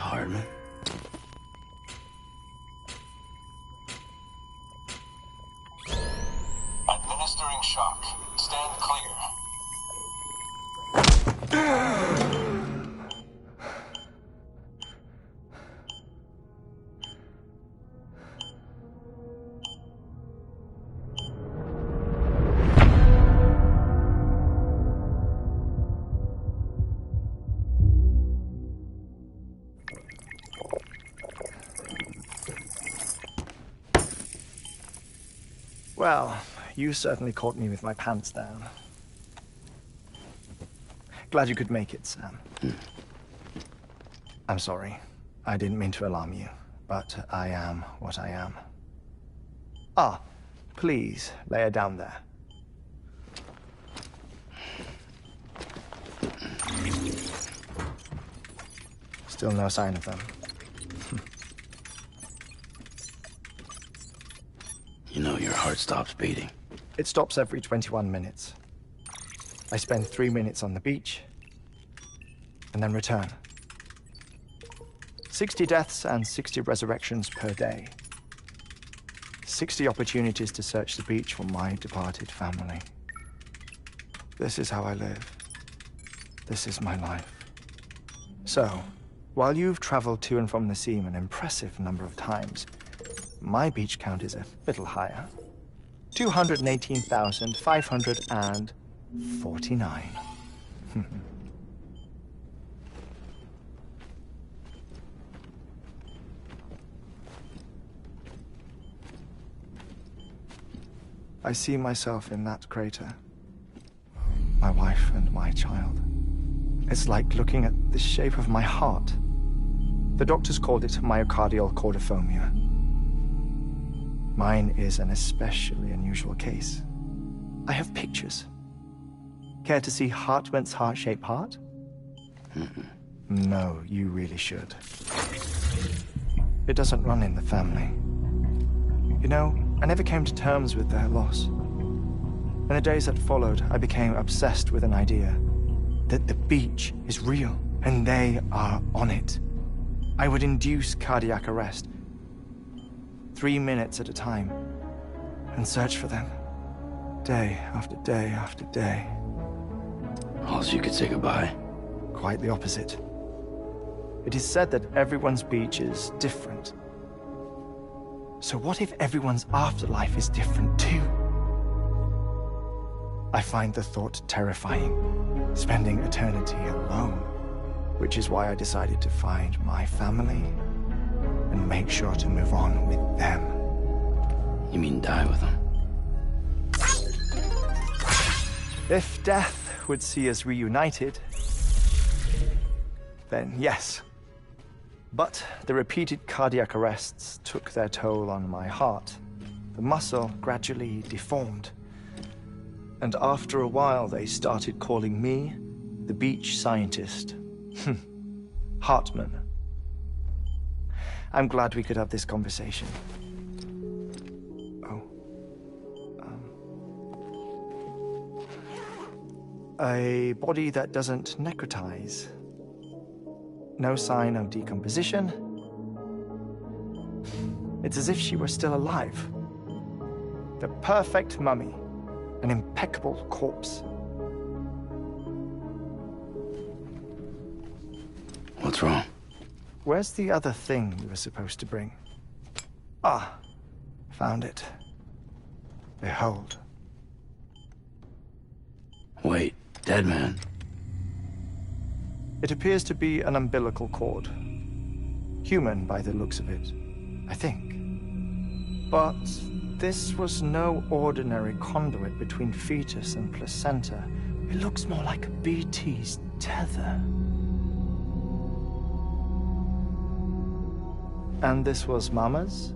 Hardman. Administering shock. Stand clear. Well, you certainly caught me with my pants down. Glad you could make it, Sam. I'm sorry. I didn't mean to alarm you, but I am what I am. Ah, please, lay her down there. Still no sign of them. You know your heart stops beating. It stops every 21 minutes. I spend 3 minutes on the beach, and then return. 60 deaths and 60 resurrections per day. 60 opportunities to search the beach for my departed family. This is how I live. This is my life. So, while you've traveled to and from the seam an impressive number of times, my beach count is a little higher. 218,549. I see myself in that crater. My wife and my child. It's like looking at the shape of my heart. The doctors called it myocardial chordophobia. Mine is an especially unusual case. I have pictures. Care to see Hartman's heart-shaped heart? No, you really should. It doesn't run in the family. You know, I never came to terms with their loss. In the days that followed, I became obsessed with an idea that the beach is real and they are on it. I would induce cardiac arrest, 3 minutes at a time, and search for them, day after day after day. All so you could say goodbye? Quite the opposite. It is said that everyone's beach is different. So what if everyone's afterlife is different too? I find the thought terrifying, spending eternity alone, which is why I decided to find my family and make sure to move on with them. You mean die with them? If death would see us reunited, then yes. But the repeated cardiac arrests took their toll on my heart. The muscle gradually deformed. And after a while, they started calling me the beach scientist. Hartman. I'm glad we could have this conversation. Oh. A body that doesn't necrotize. No sign of decomposition. It's as if she were still alive. The perfect mummy. An impeccable corpse. What's wrong? Where's the other thing we were supposed to bring? Ah, found it. Behold. Wait, dead man. It appears to be an umbilical cord. Human by the looks of it, I think. But this was no ordinary conduit between fetus and placenta. It looks more like a BT's tether. And this was Mama's?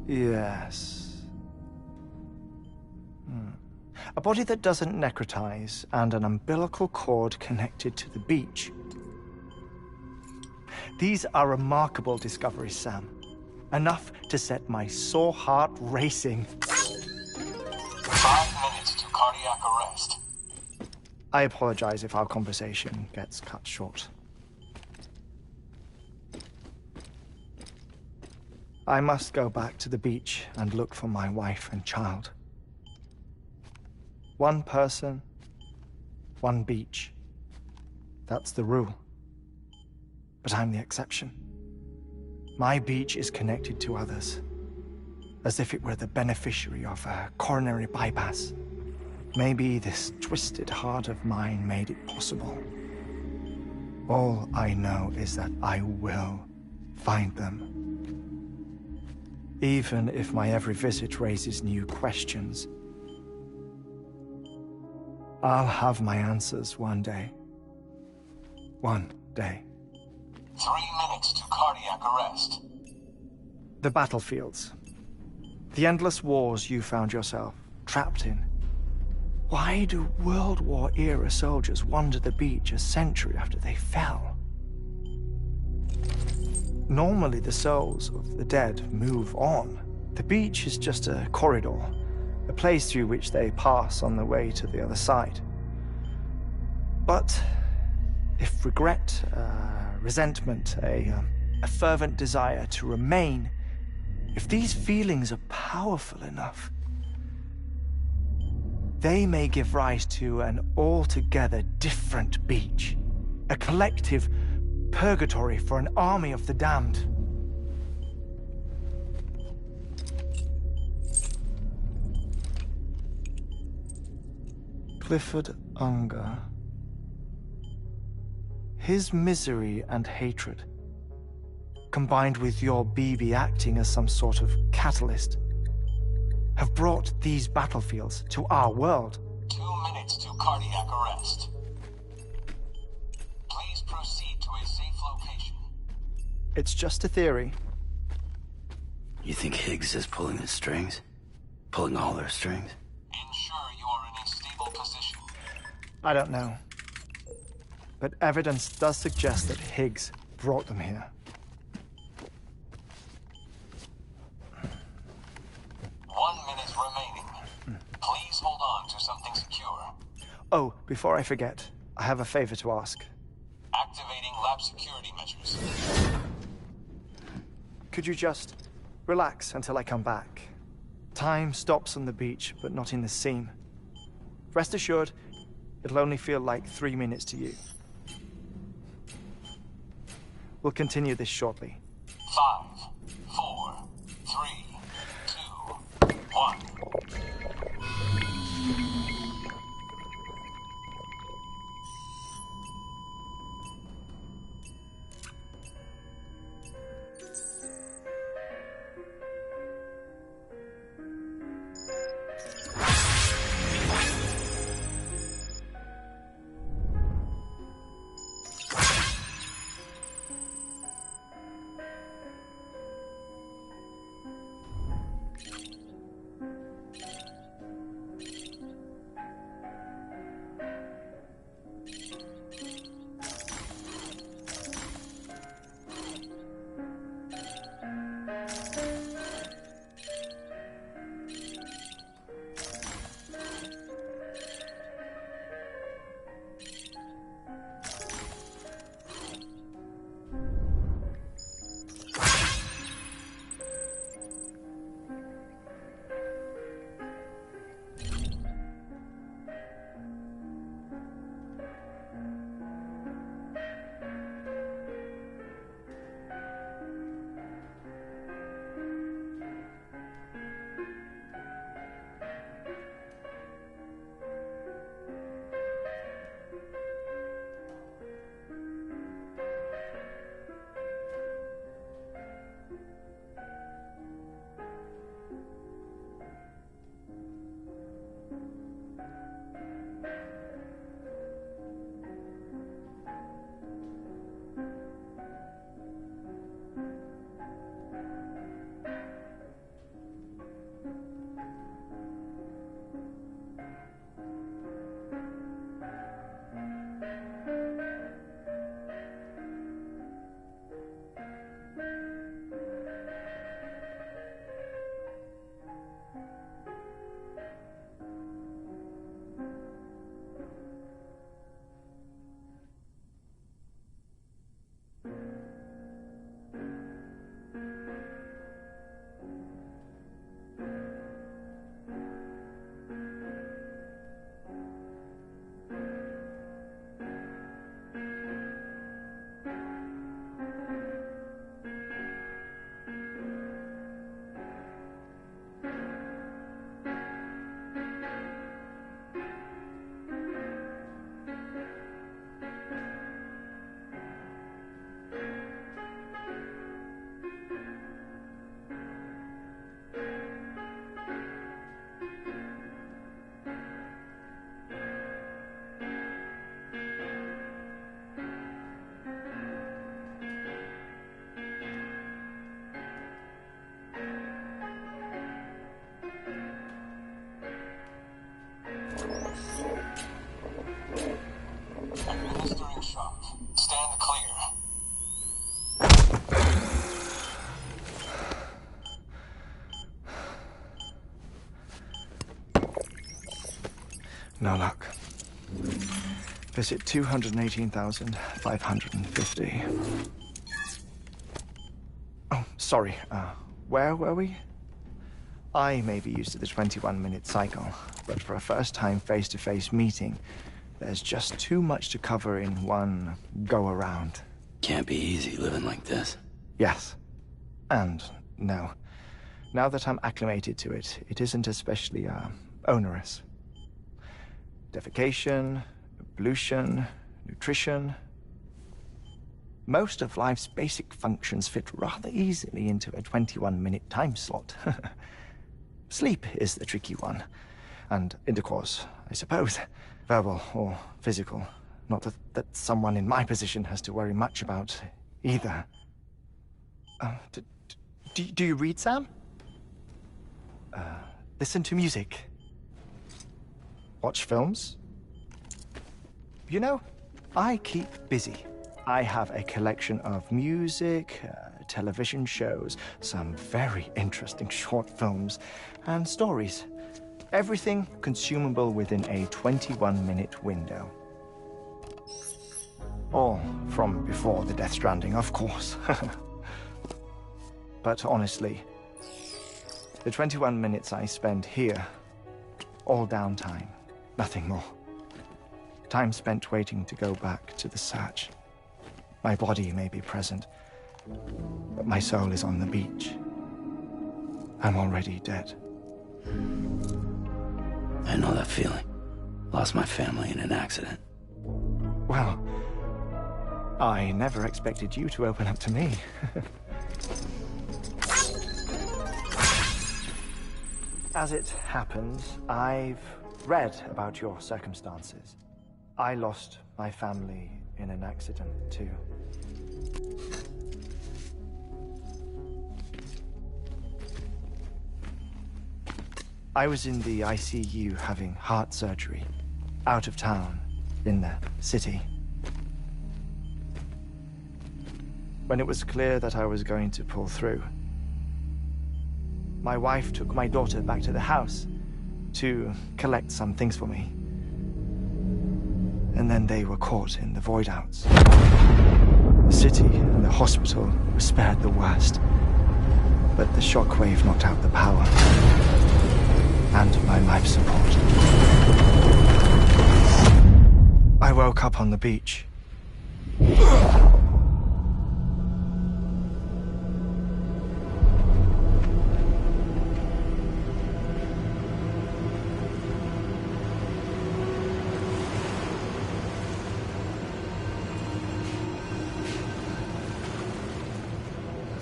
Yes. A body that doesn't necrotize and an umbilical cord connected to the beach. These are remarkable discoveries, Sam. Enough to set my sore heart racing. 5 minutes to cardiac arrest. I apologize if our conversation gets cut short. I must go back to the beach and look for my wife and child. One person, one beach. That's the rule. But I'm the exception. My beach is connected to others, as if it were the beneficiary of a coronary bypass. Maybe this twisted heart of mine made it possible. All I know is that I will find them. Even if my every visit raises new questions. I'll have my answers one day. One day. 3 minutes to cardiac arrest. The battlefields. The endless wars you found yourself trapped in. Why do World War-era soldiers wander the beach a century after they fell? Normally, the souls of the dead move on. The beach is just a corridor, a place through which they pass on the way to the other side. But if regret, resentment, a fervent desire to remain, if these feelings are powerful enough, they may give rise to an altogether different beach, a collective purgatory for an army of the damned. Clifford Unger. His misery and hatred, combined with your BB acting as some sort of catalyst, have brought these battlefields to our world. 2 minutes to cardiac arrest. Please proceed to a safe location. It's just a theory. You think Higgs is pulling the strings? Pulling all their strings? Ensure you are in a stable position. I don't know. But evidence does suggest that Higgs brought them here. 1 minute remaining. Please hold on to something secure. Oh, before I forget, I have a favor to ask. Activating lab security measures. Could you just relax until I come back? Time stops on the beach, but not in the scene. Rest assured, it'll only feel like 3 minutes to you. We'll continue this shortly. 5, 4, 3, 2, 1. No luck. Visit 218,550. Oh, sorry. Where were we? I may be used to the 21-minute cycle, but for a first-time face-to-face meeting, there's just too much to cover in one go-around. Can't be easy living like this. Yes. And no. Now that I'm acclimated to it, it isn't especially, onerous. Defecation, pollution, nutrition. Most of life's basic functions fit rather easily into a 21-minute time slot. Sleep is the tricky one. And intercourse, I suppose. Verbal or physical. Not that someone in my position has to worry much about either. Do you read, Sam? Listen to music. Watch films. You know, I keep busy. I have a collection of music, television shows, some very interesting short films, and stories. Everything consumable within a 21-minute window. All from before the Death Stranding, of course. But honestly, the 21 minutes I spend here, all downtime, nothing more. Time spent waiting to go back to the search. My body may be present, but my soul is on the beach. I'm already dead. I know that feeling. Lost my family in an accident. Well, I never expected you to open up to me. As it happens, I've read about your circumstances. I lost my family in an accident, too. I was in the ICU having heart surgery, out of town, in the city. When it was clear that I was going to pull through, my wife took my daughter back to the house to collect some things for me. And then they were caught in the void-outs. The city and the hospital were spared the worst, but the shockwave knocked out the power and my life support. I woke up on the beach.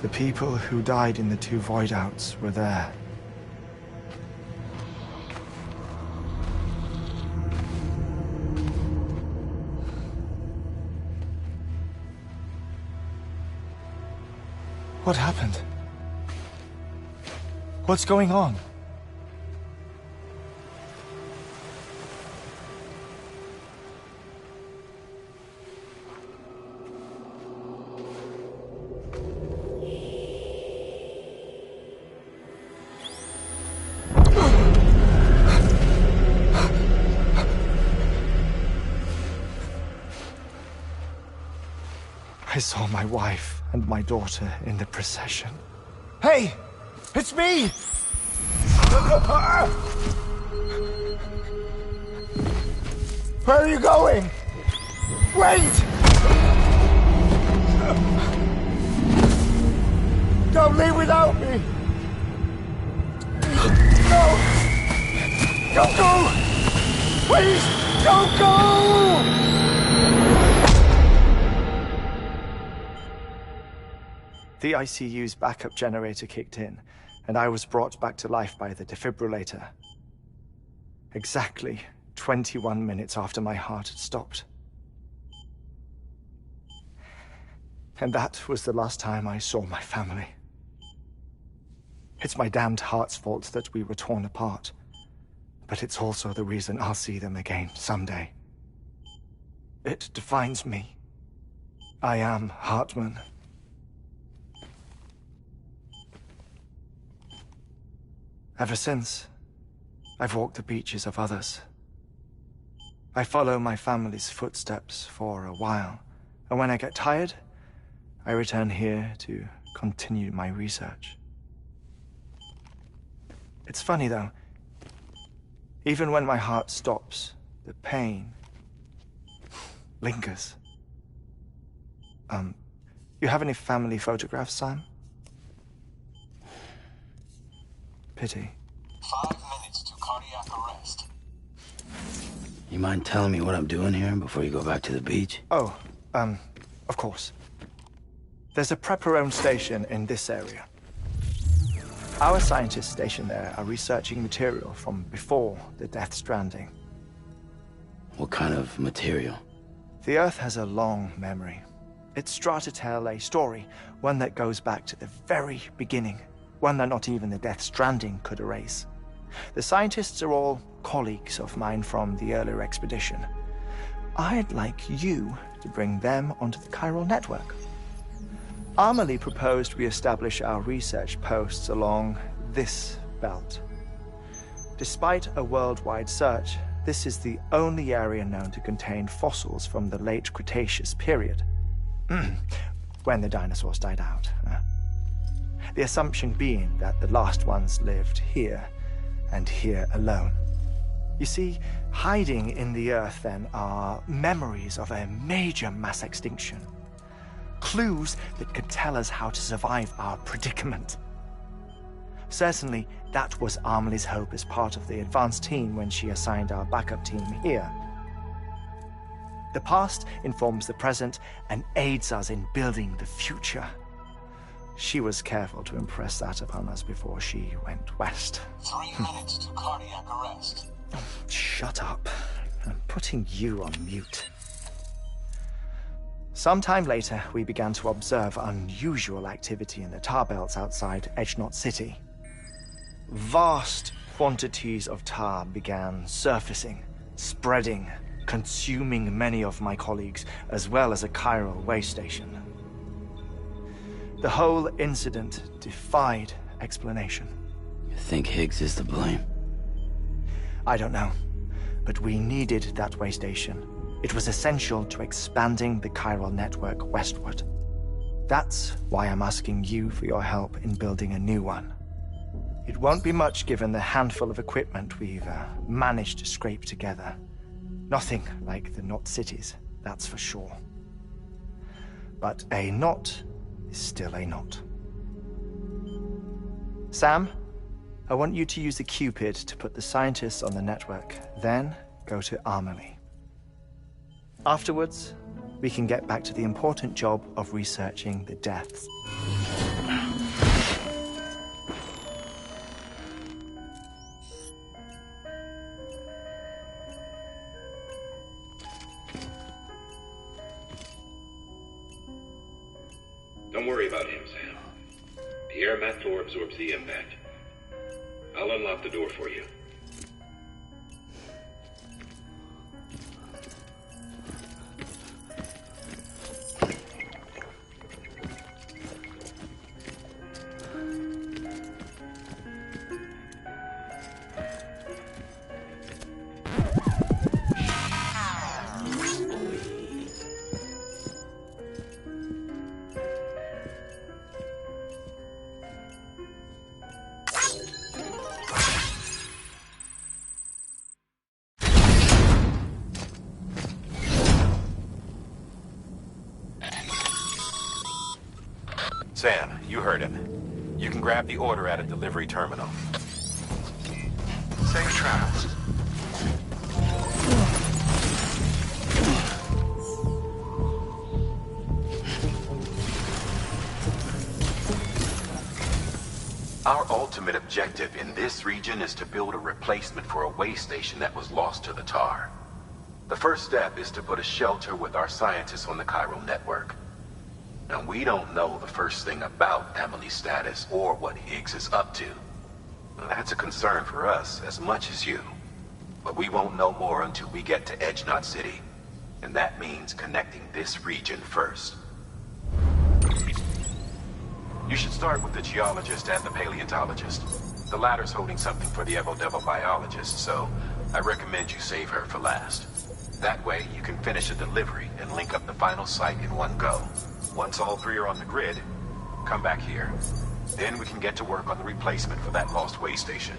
The people who died in the two void-outs were there. What happened? What's going on? I saw my wife and my daughter in the procession. Hey! It's me! Where are you going? Wait! Don't leave without me! No! Don't go! Please, don't go! The ICU's backup generator kicked in, and I was brought back to life by the defibrillator. Exactly 21 minutes after my heart had stopped. And that was the last time I saw my family. It's my damned heart's fault that we were torn apart, but it's also the reason I'll see them again someday. It defines me. I am Hartman. Ever since, I've walked the beaches of others, I follow my family's footsteps for a while, and when I get tired, I return here to continue my research. It's funny, though. Even when my heart stops, the pain lingers. You have any family photographs, Sam? Pity. 5 minutes to cardiac arrest. You mind telling me what I'm doing here before you go back to the beach? Oh, of course. There's a prep-your-own station in this area. Our scientists stationed there are researching material from before the Death Stranding. What kind of material? The Earth has a long memory. It's trying to tell a story, one that goes back to the very beginning, one that not even the Death Stranding could erase. The scientists are all colleagues of mine from the earlier expedition. I'd like you to bring them onto the chiral network. Amelie proposed we establish our research posts along this belt. Despite a worldwide search, this is the only area known to contain fossils from the late Cretaceous period, when the dinosaurs died out. The assumption being that the last ones lived here, and here alone. You see, hiding in the Earth then are memories of a major mass extinction. Clues that could tell us how to survive our predicament. Certainly, that was Amelie's hope as part of the advanced team when she assigned our backup team here. The past informs the present and aids us in building the future. She was careful to impress that upon us before she went west. 3 minutes to cardiac arrest. Shut up. I'm putting you on mute. Sometime later, we began to observe unusual activity in the tar belts outside Edgenot City. Vast quantities of tar began surfacing, spreading, consuming many of my colleagues, as well as a chiral way station. The whole incident defied explanation. You think Higgs is to blame? I don't know, but we needed that way station. It was essential to expanding the chiral network westward. That's why I'm asking you for your help in building a new one. It won't be much given the handful of equipment we've managed to scrape together. Nothing like the knot cities, that's for sure. But a knot is still a knot. Sam, I want you to use the Cupid to put the scientists on the network, then go to Amelie. Afterwards, we can get back to the important job of researching the deaths. Don't worry about him, Sam. The air mat floor absorbs the impact. I'll unlock the door for you. Sam, you heard him. You can grab the order at a delivery terminal. Safe travels. Our ultimate objective in this region is to build a replacement for a way station that was lost to the tar. The first step is to put a shelter with our scientists on the chiral network. And we don't know the first thing about Amelie's status or what Higgs is up to. That's a concern for us as much as you. But we won't know more until we get to Edgenot City. And that means connecting this region first. You should start with the geologist and the paleontologist. The latter's holding something for the Evo Devil biologist, so I recommend you save her for last. That way, you can finish a delivery and link up the final site in one go. Once all three are on the grid, come back here. Then we can get to work on the replacement for that lost way station.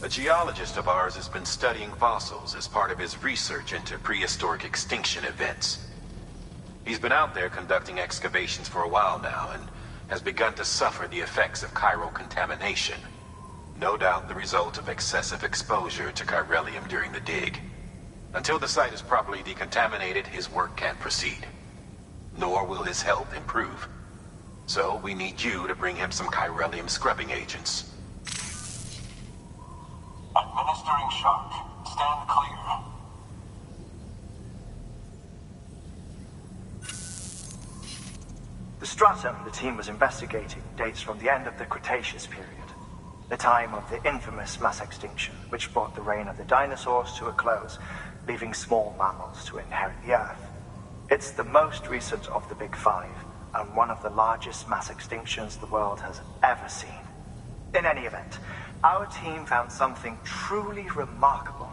A geologist of ours has been studying fossils as part of his research into prehistoric extinction events. He's been out there conducting excavations for a while now and has begun to suffer the effects of chiral contamination. No doubt the result of excessive exposure to chiralium during the dig. Until the site is properly decontaminated, his work can't proceed. Nor will his health improve. So we need you to bring him some chiralium scrubbing agents. Administering shock. Stand clear. The stratum the team was investigating dates from the end of the Cretaceous period, the time of the infamous mass extinction, which brought the reign of the dinosaurs to a close, leaving small mammals to inherit the Earth. It's the most recent of the Big Five, and one of the largest mass extinctions the world has ever seen. In any event, our team found something truly remarkable.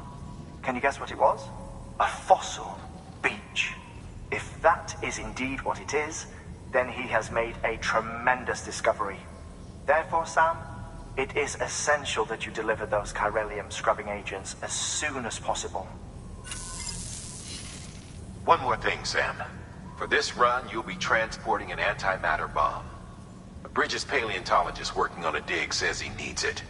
Can you guess what it was? A fossil beach. If that is indeed what it is, then he has made a tremendous discovery. Therefore, Sam, it is essential that you deliver those chiralium scrubbing agents as soon as possible. One more thing, Sam. For this run, you'll be transporting an antimatter bomb. A Bridges paleontologist working on a dig says he needs it.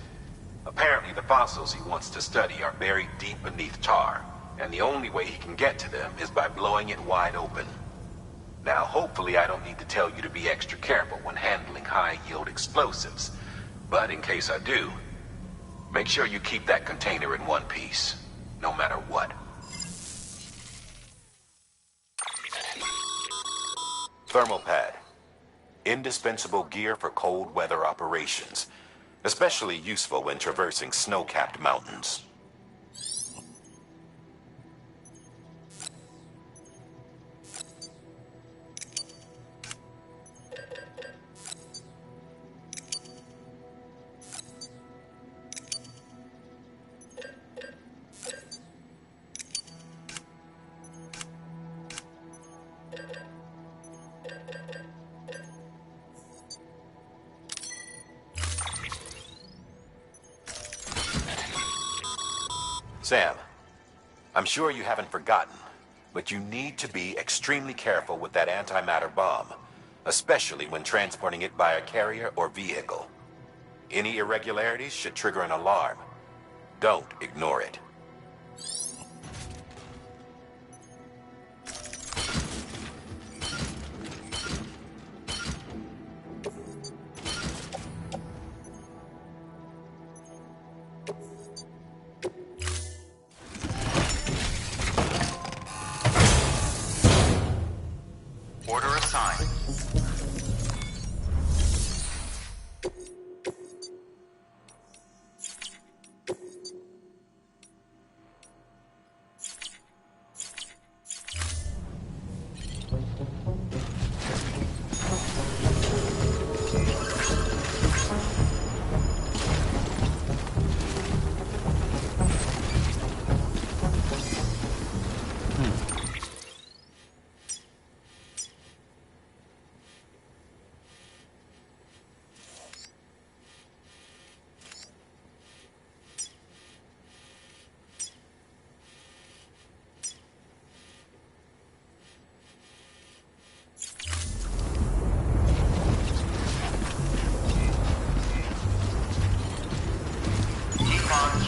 Apparently, the fossils he wants to study are buried deep beneath tar, and the only way he can get to them is by blowing it wide open. Now, hopefully I don't need to tell you to be extra careful when handling high-yield explosives, but in case I do, make sure you keep that container in one piece, no matter what. Thermal pad. Indispensable gear for cold weather operations. Especially useful when traversing snow-capped mountains. Sam, I'm sure you haven't forgotten, but you need to be extremely careful with that antimatter bomb, especially when transporting it by a carrier or vehicle. Any irregularities should trigger an alarm. Don't ignore it. Order assigned.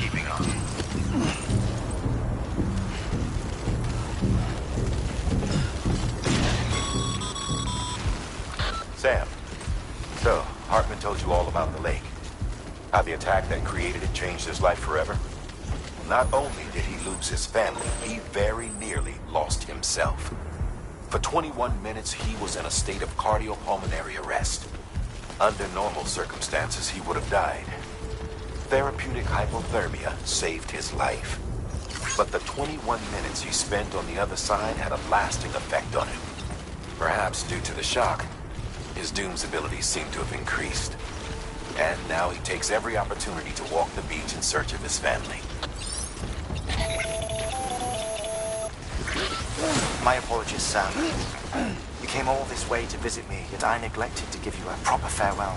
Keeping on. Sam, so Hartman told you all about the lake. How the attack that created it changed his life forever? Not only did he lose his family, he very nearly lost himself. For 21 minutes, he was in a state of cardiopulmonary arrest. Under normal circumstances, he would have died. Therapeutic hypothermia saved his life. But the 21 minutes he spent on the other side had a lasting effect on him. Perhaps due to the shock, his Doom's abilities seem to have increased. And now he takes every opportunity to walk the beach in search of his family. My apologies, Sam. You came all this way to visit me, yet I neglected to give you a proper farewell.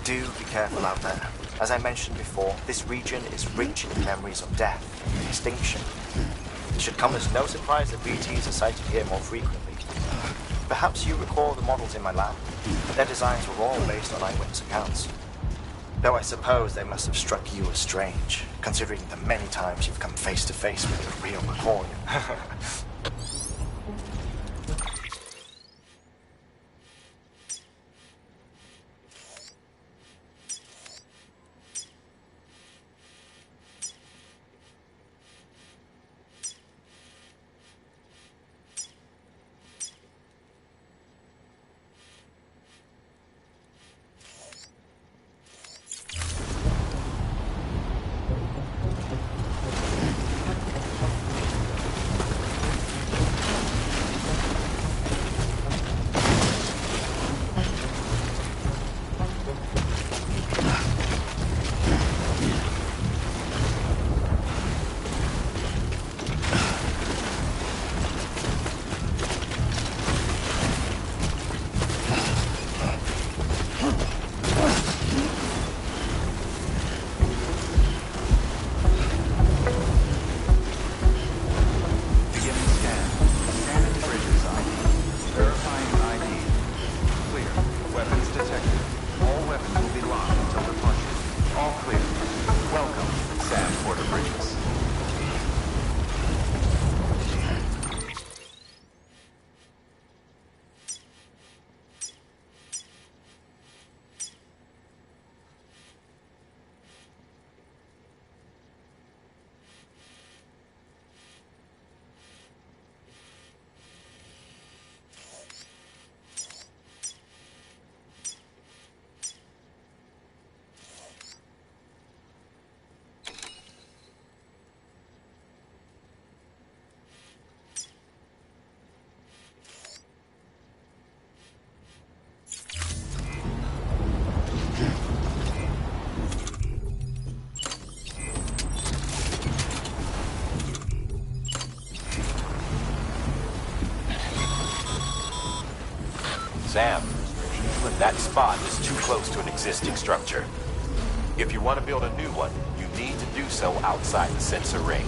Do be careful out there. As I mentioned before, this region is rich in memories of death and extinction. It should come as no surprise that BTs are sighted here more frequently. Perhaps you recall the models in my lab? Their designs were all based on eyewitness accounts. Though I suppose they must have struck you as strange, considering the many times you've come face to face with the real McCoy. Sam, that spot is too close to an existing structure. If you want to build a new one, you need to do so outside the sensor ring.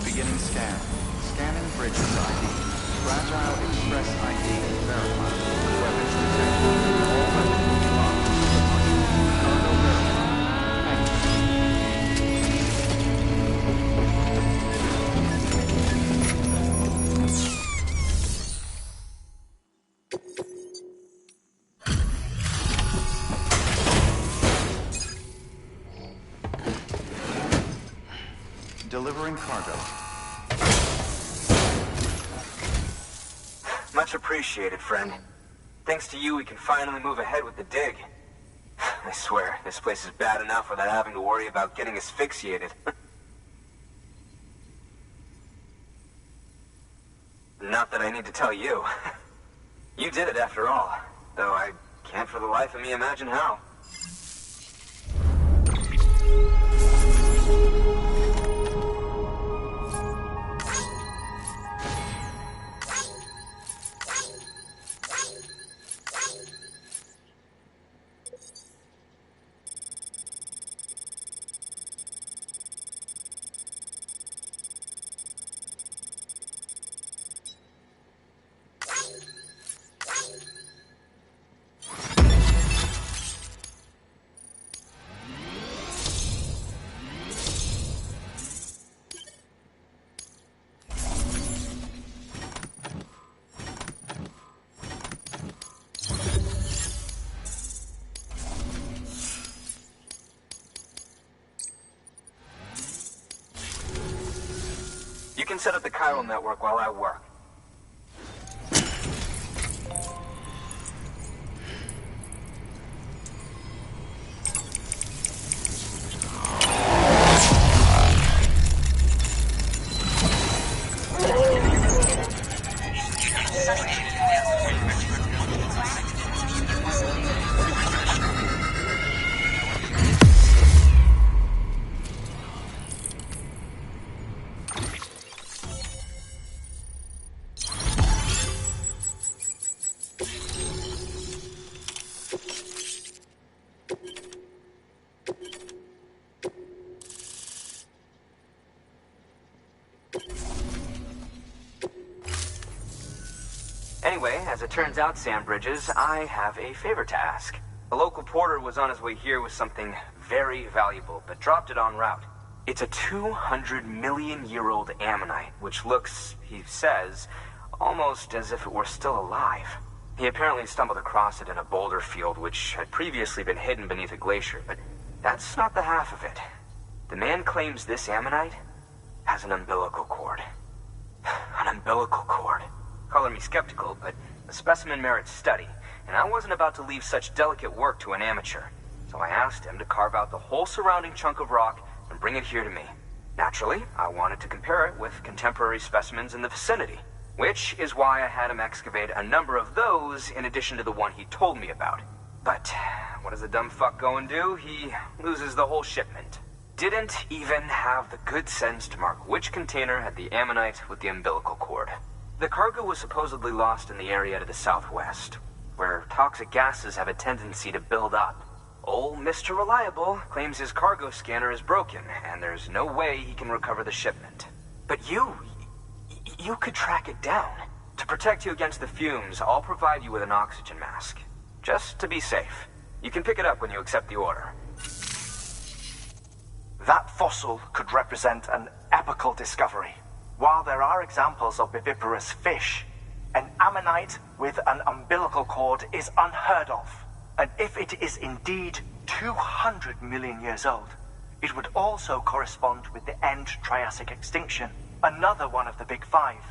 Beginning scan. Scanning bridges ID. Fragile Express ID verified. Weapons detected. All weapons locked. Cargo verified. Active. Delivering cargo. Much appreciated, friend. Thanks to you, we can finally move ahead with the dig. I swear, this place is bad enough without having to worry about getting asphyxiated. Not that I need to tell you. You did it after all, though I can't for the life of me imagine how. You can set up the chiral network while I work. Anyway, as it turns out, Sam Bridges, I have a favor to ask. A local porter was on his way here with something very valuable, but dropped it en route. It's a 200-million-year-old ammonite, which looks, he says, almost as if it were still alive. He apparently stumbled across it in a boulder field which had previously been hidden beneath a glacier, but that's not the half of it. The man claims this ammonite has an umbilical cord. An umbilical cord. Color me skeptical, but the specimen merits study, and I wasn't about to leave such delicate work to an amateur. So I asked him to carve out the whole surrounding chunk of rock and bring it here to me. Naturally, I wanted to compare it with contemporary specimens in the vicinity, which is why I had him excavate a number of those in addition to the one he told me about. But what does the dumb fuck go and do? He loses the whole shipment. Didn't even have the good sense to mark which container had the ammonite with the umbilical cord. The cargo was supposedly lost in the area to the southwest, where toxic gases have a tendency to build up. Old Mr. Reliable claims his cargo scanner is broken, and there's no way he can recover the shipment. But you could track it down. To protect you against the fumes, I'll provide you with an oxygen mask. Just to be safe. You can pick it up when you accept the order. That fossil could represent an epochal discovery. While there are examples of viviparous fish, an ammonite with an umbilical cord is unheard of. And if it is indeed 200 million years old, it would also correspond with the end Triassic extinction, another one of the big five.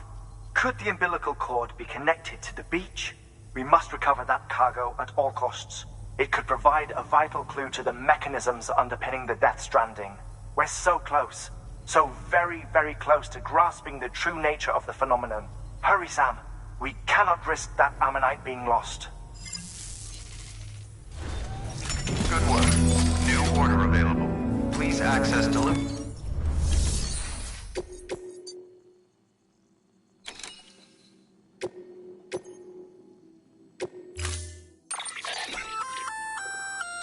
Could the umbilical cord be connected to the beach? We must recover that cargo at all costs. It could provide a vital clue to the mechanisms underpinning the Death Stranding. We're so close. So very, very close to grasping the true nature of the phenomenon. Hurry, Sam. We cannot risk that ammonite being lost. Good work. New order available. Please access delivery.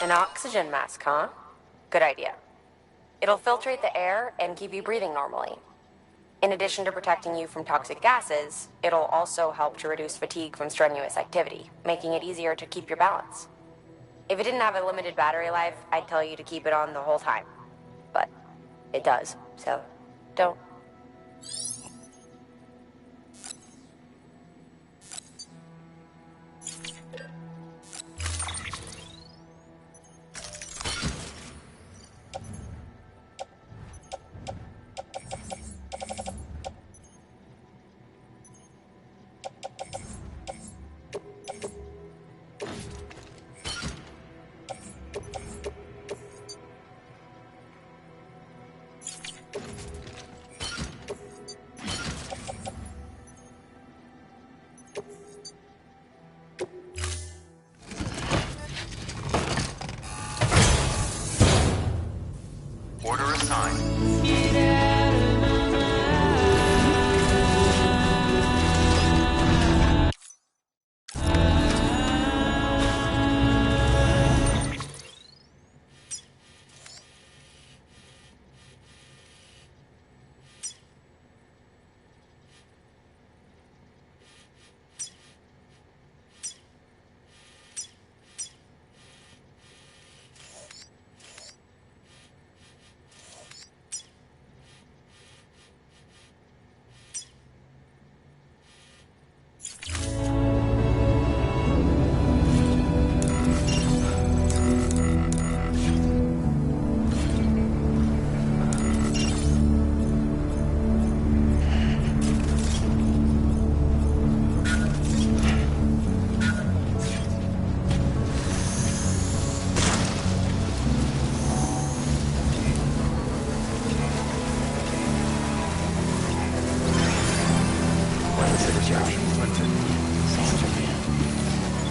An oxygen mask, huh? Good idea. It'll filtrate the air and keep you breathing normally. In addition to protecting you from toxic gases, it'll also help to reduce fatigue from strenuous activity, making it easier to keep your balance. If it didn't have a limited battery life, I'd tell you to keep it on the whole time. But it does, so don't. Order assigned.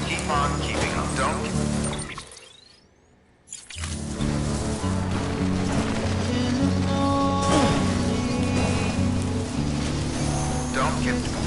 Keep on keeping on. Don't get...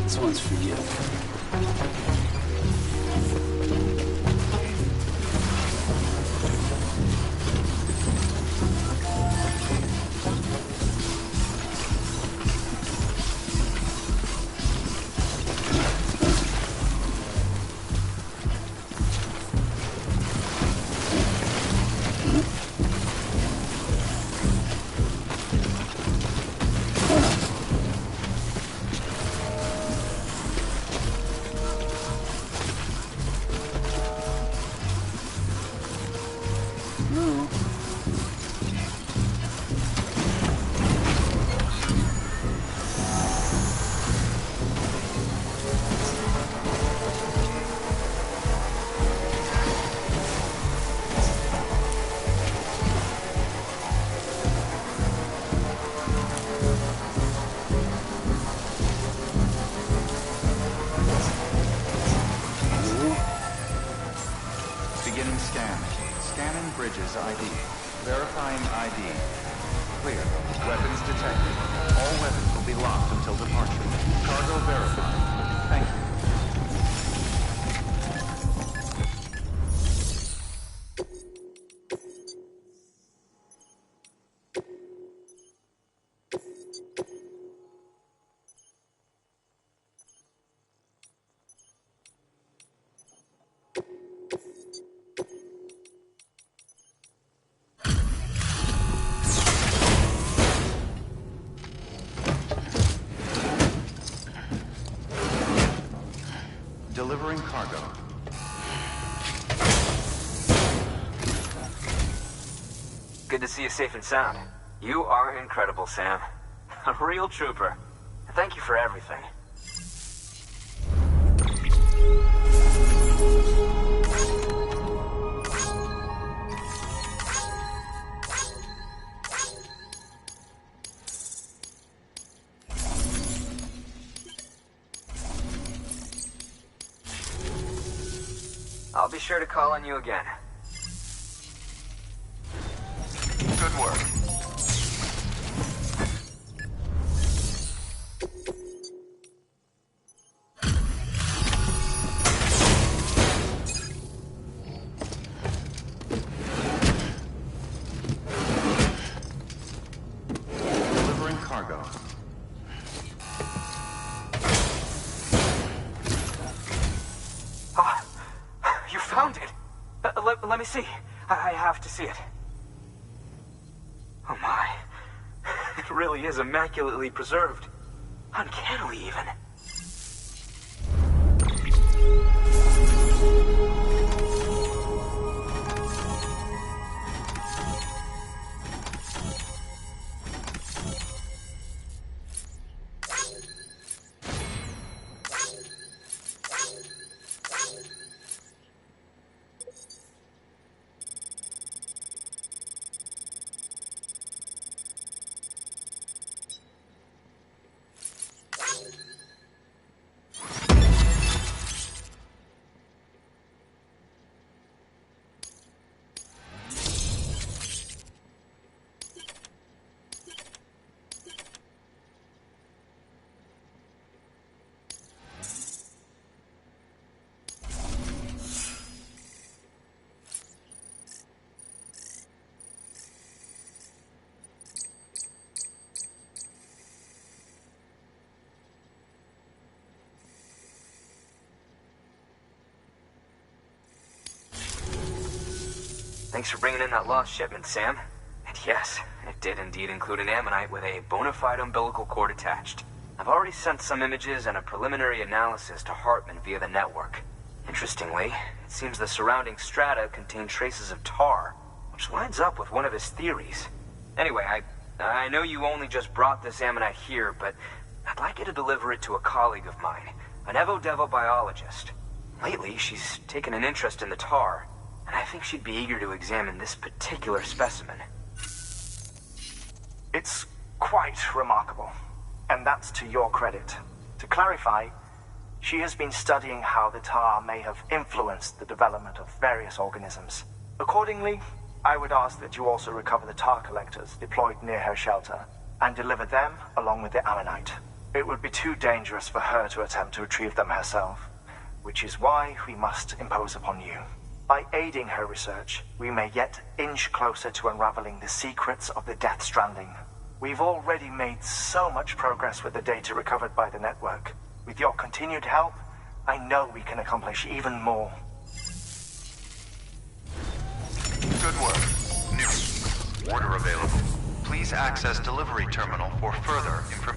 This one's for you. Beginning scan. Scanning bridges ID. Verifying ID. Clear. Weapons detected. All weapons will be locked until departure. Cargo verified. Thank you. Delivering cargo. Good to see you safe and sound. You are incredible, Sam. A real trooper. Thank you for everything. I'll be sure to call on you again. Good work. Delivering cargo. Ah, you found it. Let me see. I have to see it. Oh my. It really is immaculately preserved. Uncannily even. Thanks for bringing in that lost shipment, Sam. And yes, it did indeed include an ammonite with a bona fide umbilical cord attached. I've already sent some images and a preliminary analysis to Hartman via the network. Interestingly, it seems the surrounding strata contain traces of tar, which lines up with one of his theories. Anyway, I know you only just brought this ammonite here, but I'd like you to deliver it to a colleague of mine, an Evo-Devo biologist. Lately, she's taken an interest in the tar, and I think she'd be eager to examine this particular specimen. It's quite remarkable, and that's to your credit. To clarify, she has been studying how the tar may have influenced the development of various organisms. Accordingly, I would ask that you also recover the tar collectors deployed near her shelter, and deliver them along with the ammonite. It would be too dangerous for her to attempt to retrieve them herself, which is why we must impose upon you. By aiding her research, we may yet inch closer to unraveling the secrets of the Death Stranding. We've already made so much progress with the data recovered by the network. With your continued help, I know we can accomplish even more. Good work. New. Order available. Please access delivery terminal for further information.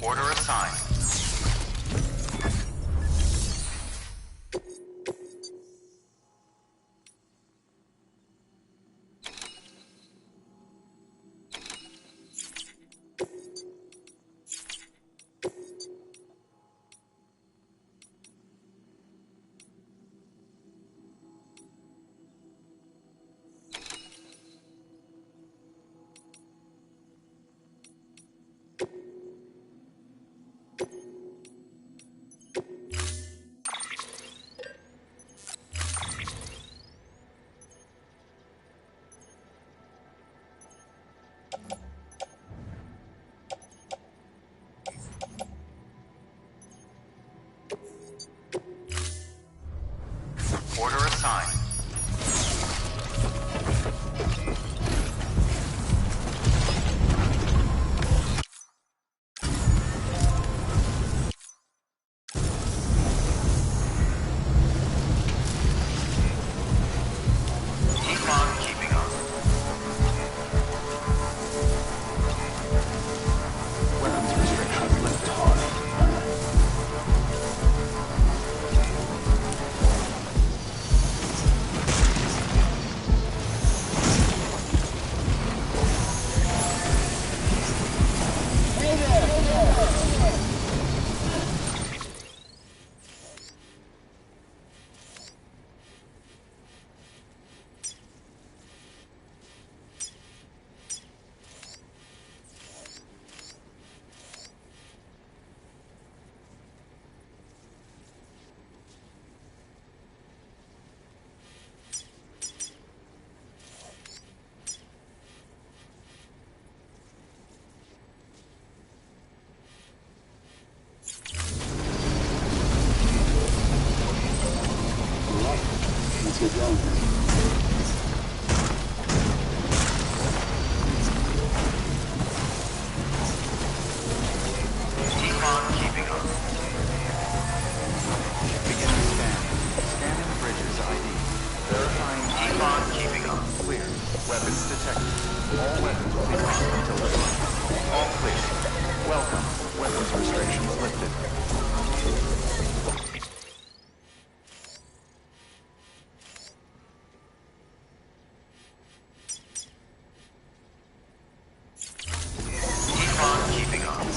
Order assigned. Order assigned. Keep on keeping up. Weapons restrictions lifted. Keep on keeping up. Begin to scan. Scanning bridges ID. Verifying ID. Keep on keeping up. Clear. Weapons detected. All weapons will be locked until delivery. All clear. Welcome. Weapons restrictions lifted. Keep on keeping on.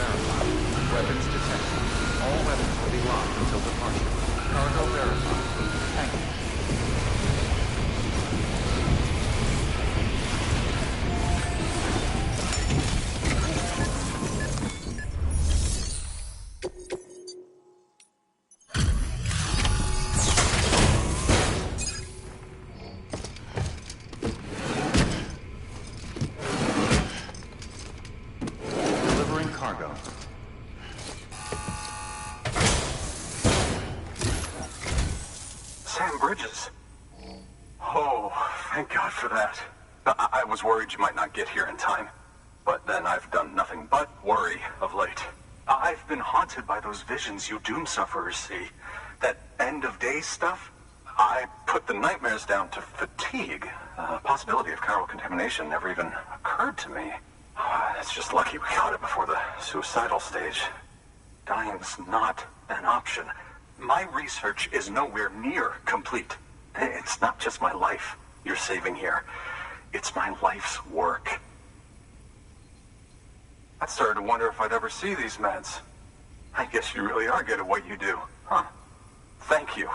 verified. Weapons detected. All weapons will be locked until departure. Cargo verified. Thank you. Cargo. Sam Bridges. Oh, thank God for that. I was worried you might not get here in time. But then I've done nothing but worry of late. I've been haunted by those visions you doom sufferers see. That end of days stuff. I put the nightmares down to fatigue. Possibility of chiral contamination never even occurred to me. It's just lucky we caught it before the suicidal stage. Dying's not an option. My research is nowhere near complete. It's not just my life you're saving here. It's my life's work. I started to wonder if I'd ever see these meds. I guess you really are good at what you do, huh? Thank you.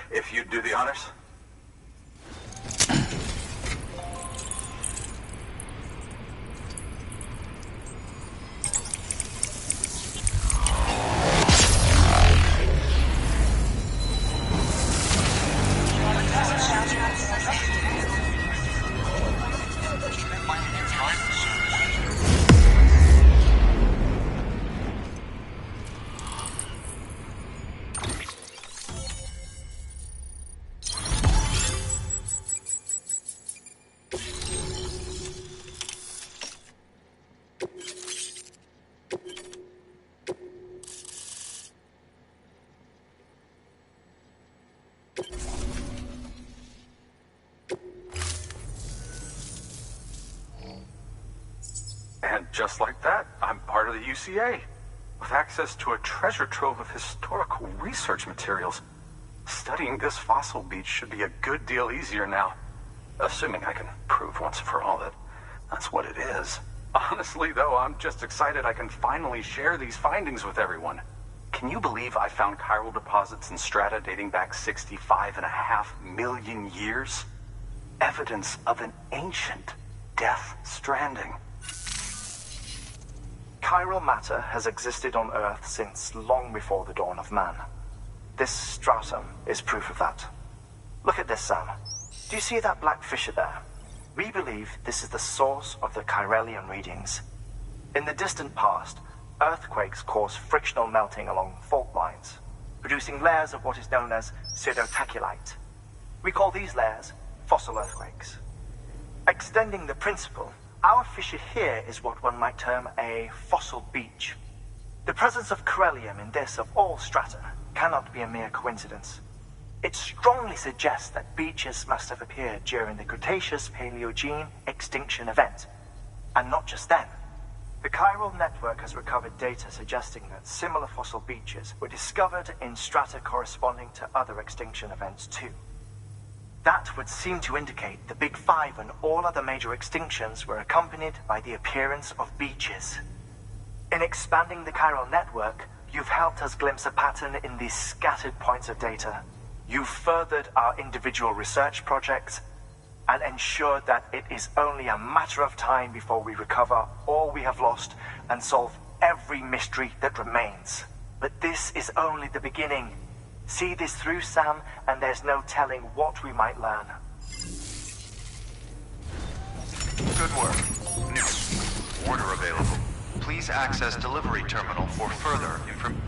If you'd do the honors. And just like that, I'm part of the UCA, with access to a treasure trove of historical research materials. Studying this fossil beach should be a good deal easier now, assuming I can prove once and for all that that's what it is. Honestly, though, I'm just excited I can finally share these findings with everyone. Can you believe I found chiral deposits in strata dating back 65.5 million years? Evidence of an ancient death stranding. Chiral matter has existed on Earth since long before the dawn of man. This stratum is proof of that. Look at this, Sam. Do you see that black fissure there? We believe this is the source of the Chiralian readings. In the distant past, earthquakes caused frictional melting along fault lines, producing layers of what is known as pseudotaculite. We call these layers fossil earthquakes. Extending the principle, our fissure here is what one might term a fossil beach. The presence of Chiralium in this of all strata cannot be a mere coincidence. It strongly suggests that beaches must have appeared during the Cretaceous-Paleogene extinction event. And not just then. The chiral network has recovered data suggesting that similar fossil beaches were discovered in strata corresponding to other extinction events too. That would seem to indicate the Big Five and all other major extinctions were accompanied by the appearance of beaches. In expanding the chiral network, you've helped us glimpse a pattern in these scattered points of data. You've furthered our individual research projects and ensured that it is only a matter of time before we recover all we have lost and solve every mystery that remains. But this is only the beginning. See this through, Sam, and there's no telling what we might learn. Good work. New. Order available. Please access delivery terminal for further information.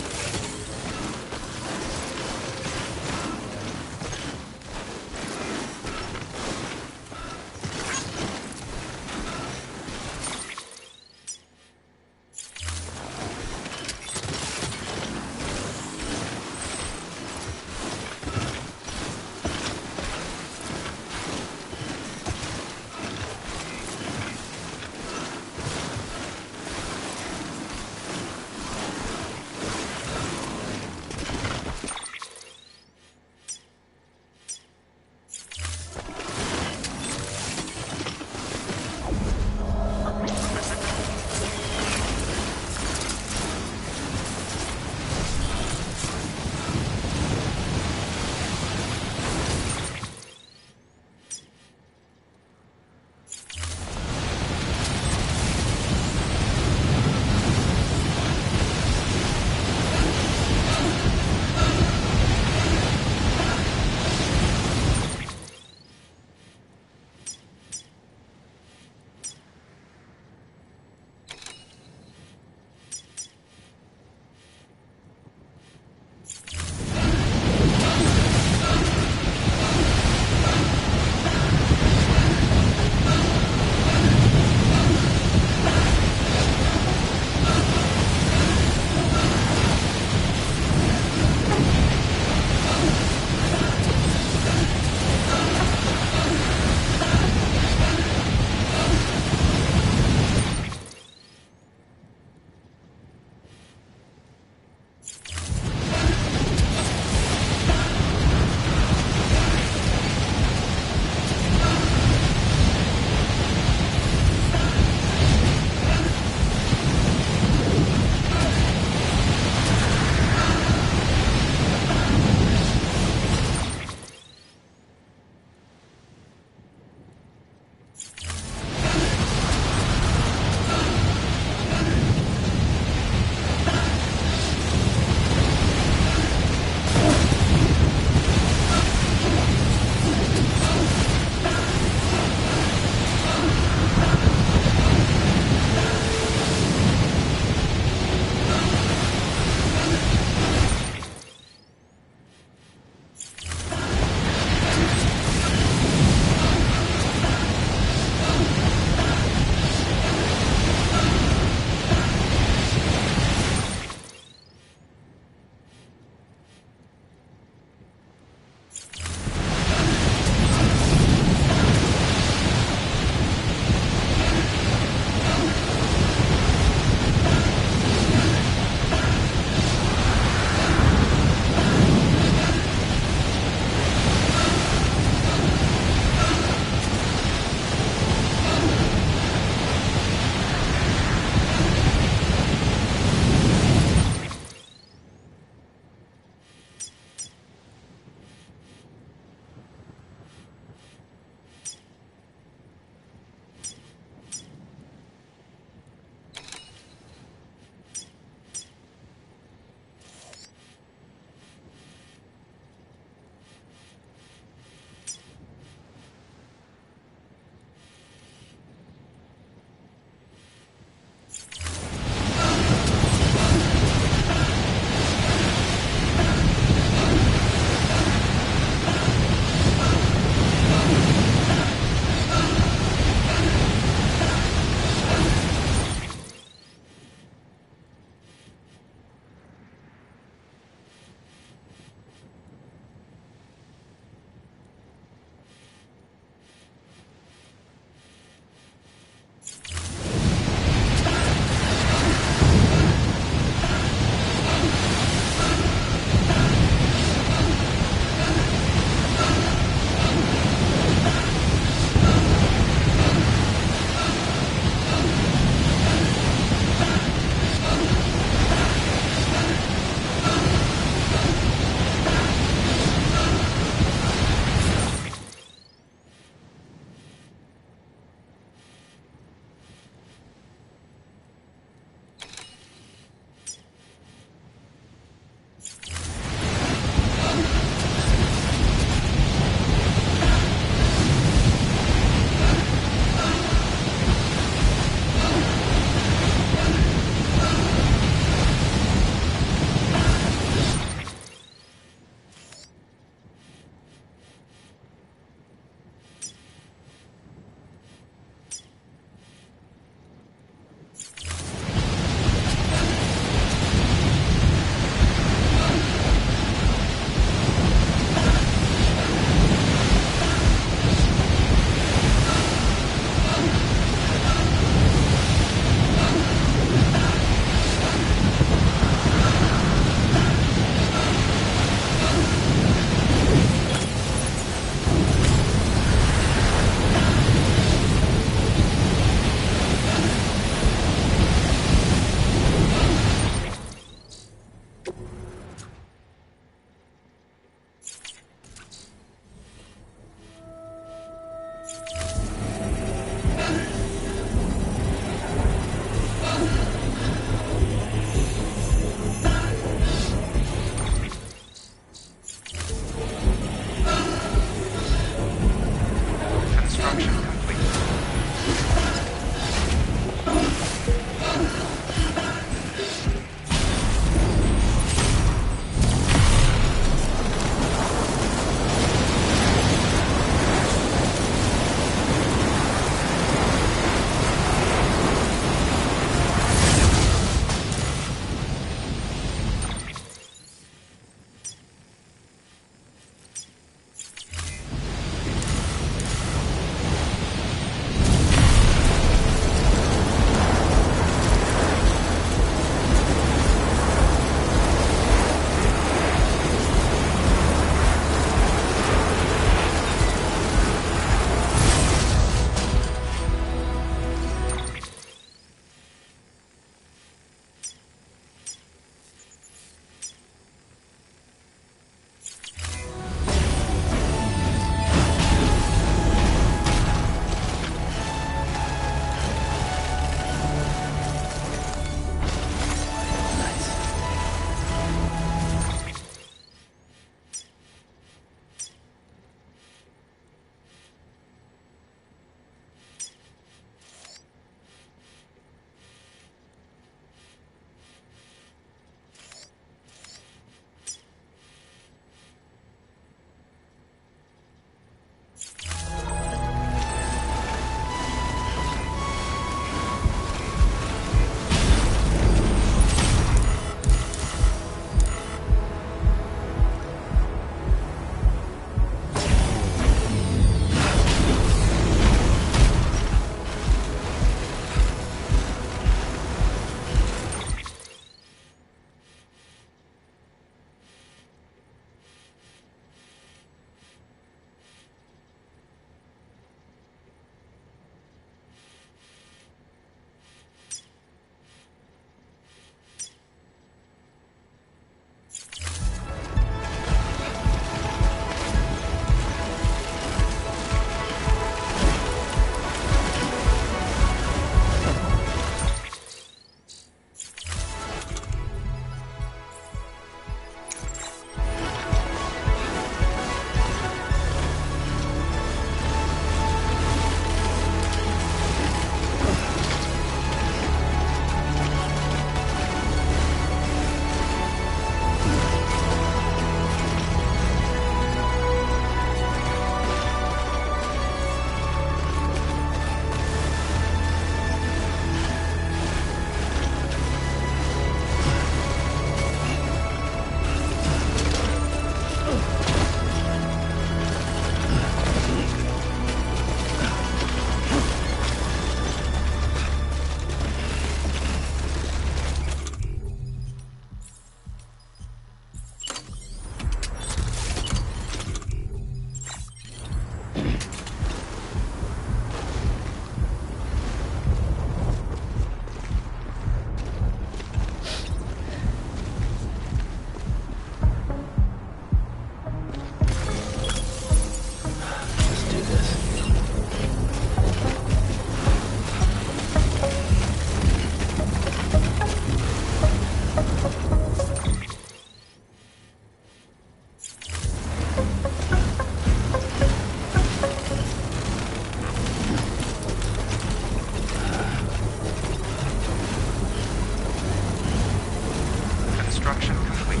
Construction complete.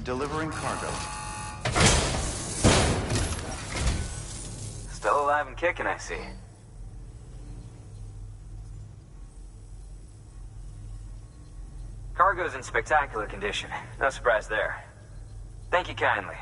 Delivering cargo. Still alive and kicking, I see. Cargo's in spectacular condition. No surprise there. Thank you kindly.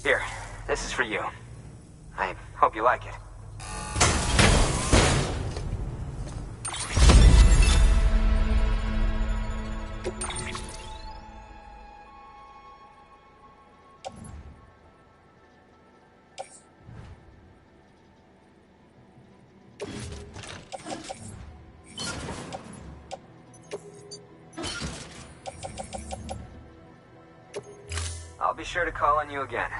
Here, this is for you. I hope you like it. I'll be sure to call on you again.